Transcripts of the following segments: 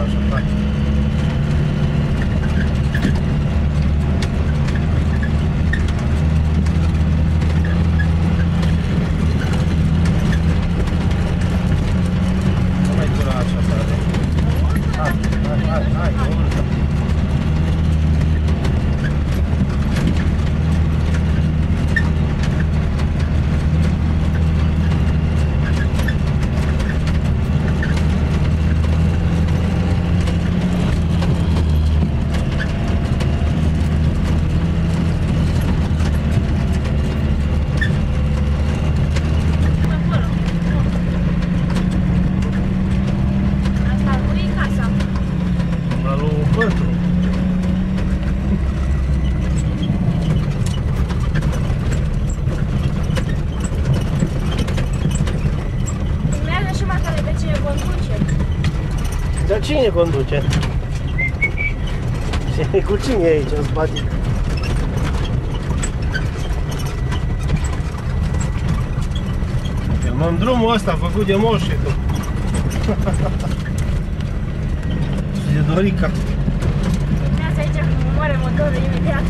Așa, hai. Nu mai dura așa tare. Hai, urcă. Dar cine conduce? Cu cine e aici în spate? Filmăm drumul ăsta făcut de moșe tu. Și de Dorica. Urmează aici cum moare motorul imediat.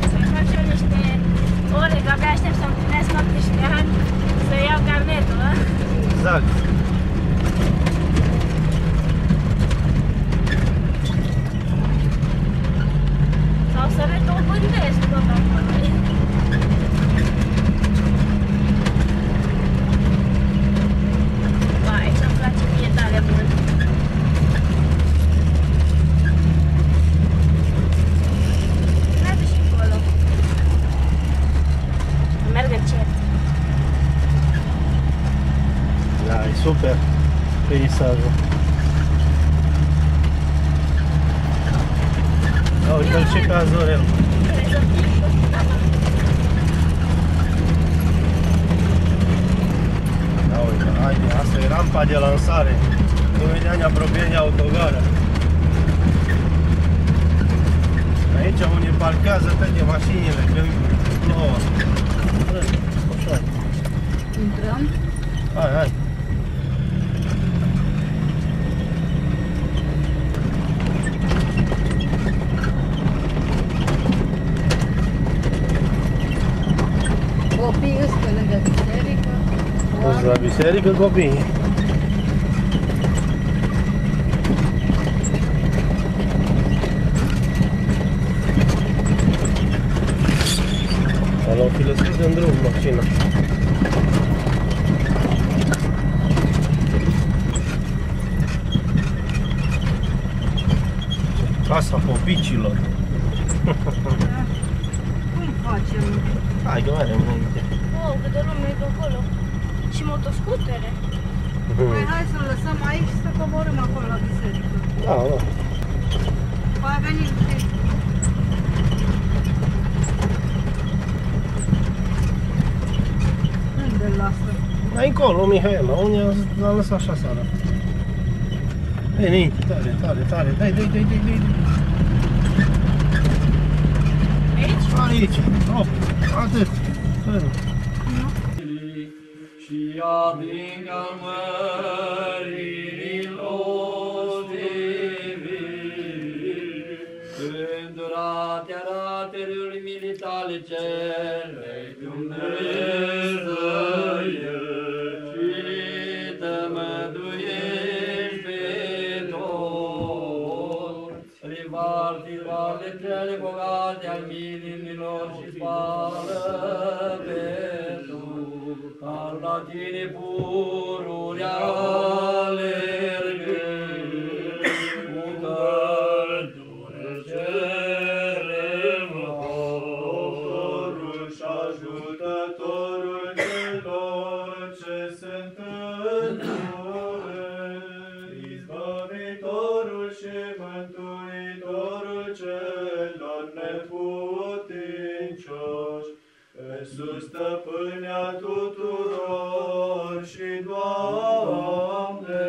Să-i facem niște ore, că abia aștept să împlinesc 18 de ani să iau carnetul, a? Exact. Sau să redobândesc tot acolo. Ba, aici îmi place mie tare mult. Merge și încolo. Merg încet. Da, e super peisajul. Da, uite-l și pe Azorel. Da, uite, haide, asta e rampa de lansare. Imediat ne apropiem de autogară. Aici unde parchează toate mașinile, când plouă. Așa. Intrăm. Hai. Copiii sunt pe lângă biserică. Mergi la biserică, copiii. L-au fi lăsat în drum mașina. Casa popicilor. Cum facem? Hai că mergem înainte. Wow, cât de lume e pe acolo. Și motoscutere. Păi hai să-l lăsăm aici și să coborâm acolo la biserică. Da. Păi venim și... Unde îl lasă? Mai încolo, Mihaela, unde l-a lăsat așa seara. Hai înainte, tare, dai. Aici? Aici, hop, atât. Și adâncă mărinilor divini, când ratea raterul militale cerei Dumnezeie, și tămăduiești pe toți, rivar de cele bogate al minimilor și spală pe al la tine pururi alergând, cu căldură cerem autorul și ajutătorul celor ce se întâmplă, izbăvitorul și mântuitorul celor neputincioși, Iisus, stăpânea tuturor și Doamne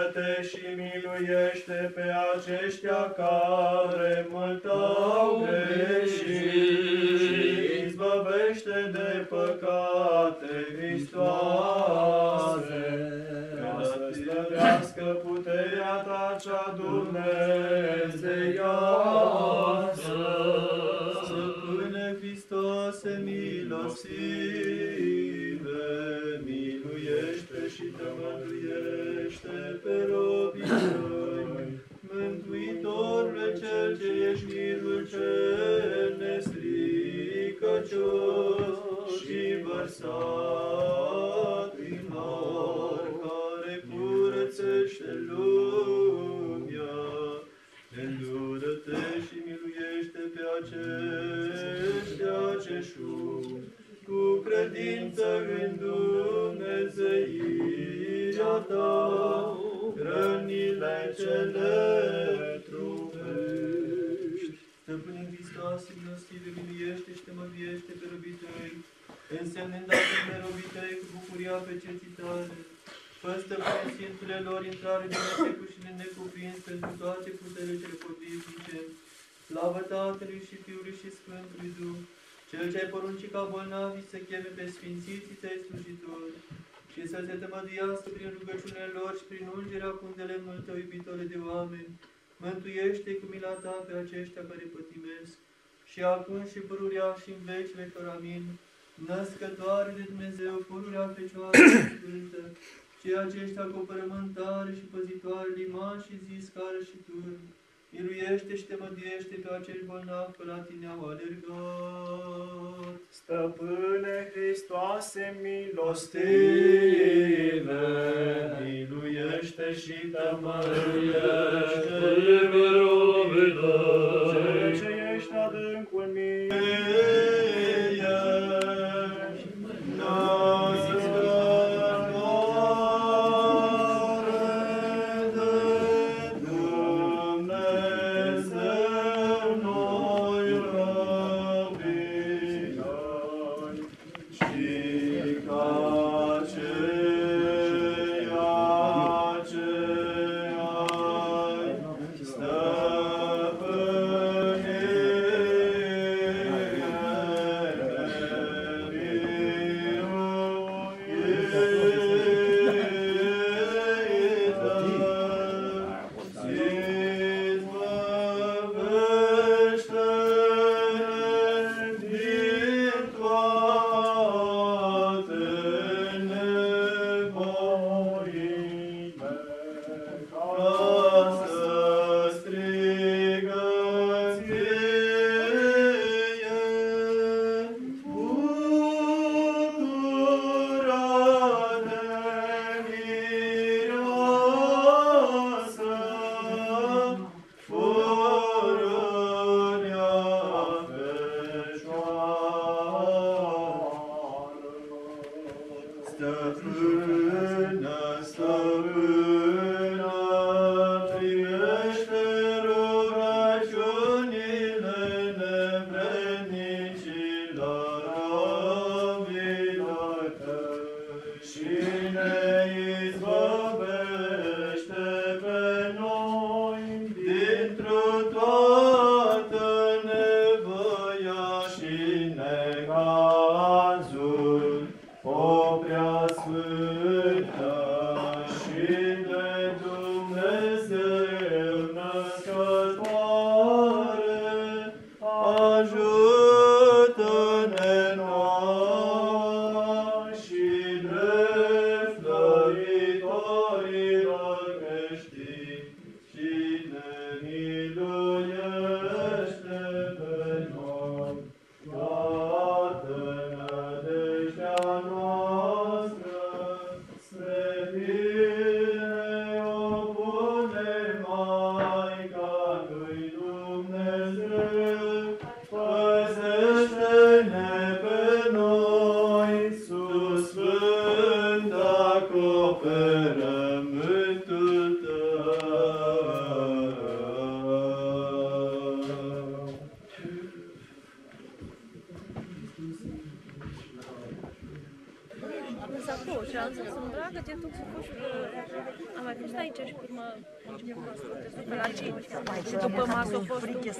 Iartă-te și miluiește pe aceștia care mult au greșit și izbăvește de păcate, Hristoase, ca să slăvească puterea ta cea dumnezeiască. Stăpâne Hristoase milostive, miluiește și tămăduiește pe robii tăi. Mântuitorule cel ce ești mirul cel nestricăcios și vărsat prin har, care curățește lumea, îndură-te și miluiește pe aceștia ce cu credință în Dumnezeirea ta, rănile cele trupești. Stăpâne Hristoase, milostive, miluiește și tămăduiește pe robii tăi, însemnând acum pe robii tăi cu bucuria pe ceții tale. Fă, Stăpâne, Sfintele lor intrare din nesecul și din necuprins pentru toate puterile cele potrivnice. Slavă Tatălui și Fiului și Sfântului Duh, Cel ce ai poruncit ca bolnavii să cheme pe sfințiții tăi slujitori și să se tămăduiască prin rugăciunile lor și prin ungerea cu îndelemnul tău, iubitore de oameni. Mântuiește cu mila ta pe aceștia care pătimesc și acum și pururea și în veci vector. Amin. Născătoare de Dumnezeu, pururea Fecioară Sfântă, cei aceștia cu părământare și păzitoare, liman și zi, scară și turn, miluiește și tămăduiește pe acești bolnavi că la tine au alergat. Stăpâne Hristoase milostive, miluiește și tămăduiește pe robii tăi, cel ce ești adâncul Stăpână, stăpână, șansă să îmbracă-te tu cu cușul. Am mai fost aici și urmă la 5. Și după masă a fost un pic.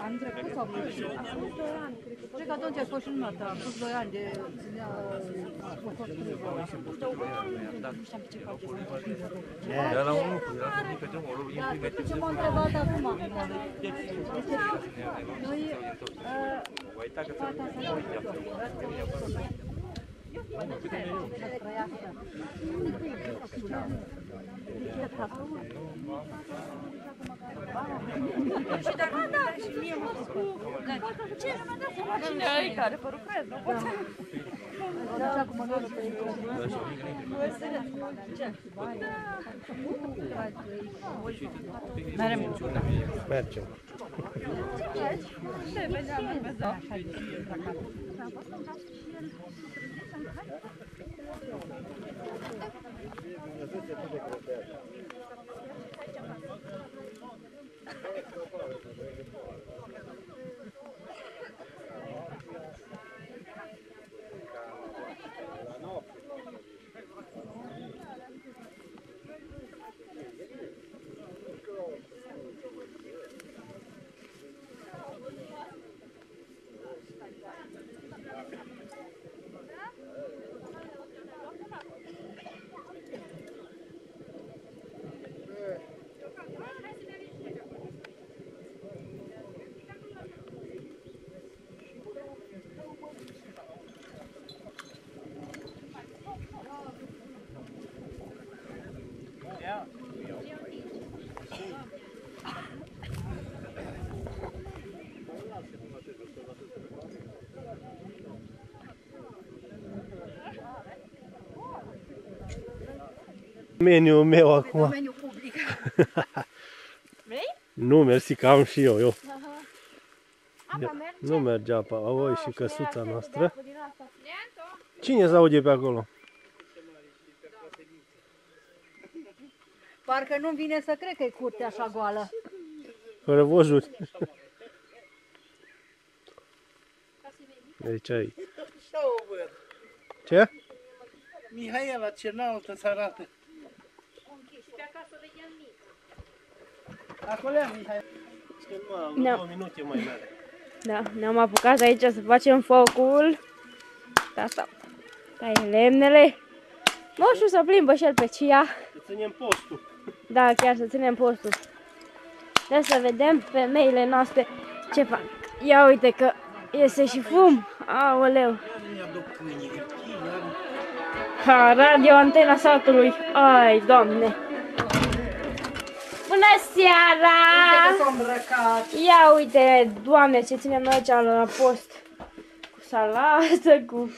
Am trecut sau plus? Cred că atunci a fost și numai ta. A fost 2 ani de ținea... A fost primul. Era un lucru, era să pe drumul lui, Ce m-a întrebat acum? Noi... Fata asta... Care părul crez, nu pot. Mergem. Meniul meu acum. Domeniul public. Vrei? Nu, mersi că am și eu. Apa merge? Nu merge apa, oi și căsuța noastră. Cine se aude pe acolo? Parcă nu-mi vine să cred că e curtea așa goală. Fără vojuri. Deci aici. Ce? Mihaela, ce înaltă se arată. Acolo e Mihaela. Da. 2 minute mai merg. Da, ne-am apucat aici să facem focul. Asta. Tai lemnele. Moșul să plimbă și el pe Cia. Să ținem postul. Da, chiar să ținem postul. Trebuie să vedem femeile noastre ce fac. Ia uite că iese și fum. Aoleu. Ha, radio antena satului. Ai, Doamne. Bună seara! S-a îmbrăcat. Ia uite, Doamne, ce ținem noi aici la post. Cu salată, cu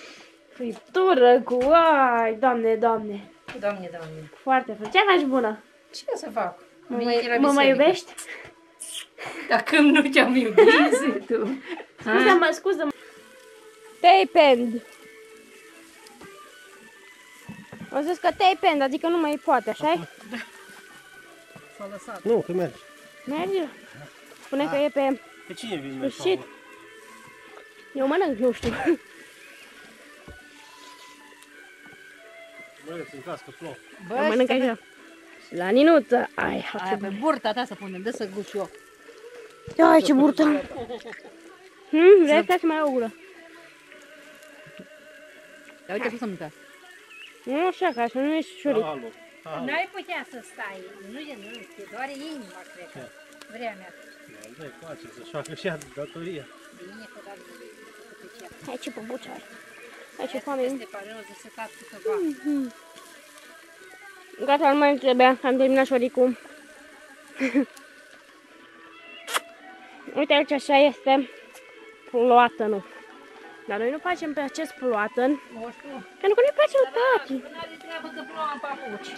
friptură, cu... Ai, Doamne, Doamne. Doamne, Doamne. Foarte frumos. Ce faci bună? Ce să fac? Mă mai iubești? Dacă nu te-am iubit, zi tu. Scuză-mă, scuză-mă. Te-ai pend. O zis că te-ai pend, adică nu mai poate, așa-i? S-a lăsat. Nu, că merge. Merge. Spune că e pe Pe cine vin noi? sfârșit. Eu mănânc, nu știu. Băi, să-mi cască plouă. Eu mănânc așa. La ninuță. Ai, Aia pe burta ta să punem, dă să gust eu. ai ce burtă. Vrei să mai la o gură? Ia uite cum să mâncă. Nu așa, ca să nu ești șuric. Alo. N-ai putea să stai, nu te doare inima, cred că. Vrea mea. Dă-i coace să-și facă și ea datoria. Bine că doar pe cea. Hai ce păbuci are. Hai ce foame. Este pareloză să cap să fac. Gata, nu mai trebuia. Am terminat șoricul. Uite aici așa este ploatănul. Dar noi nu facem pe acest ploatăn. Nu știu. Pentru că nu-i place lui tati. Nu are treabă că plouă în papuci.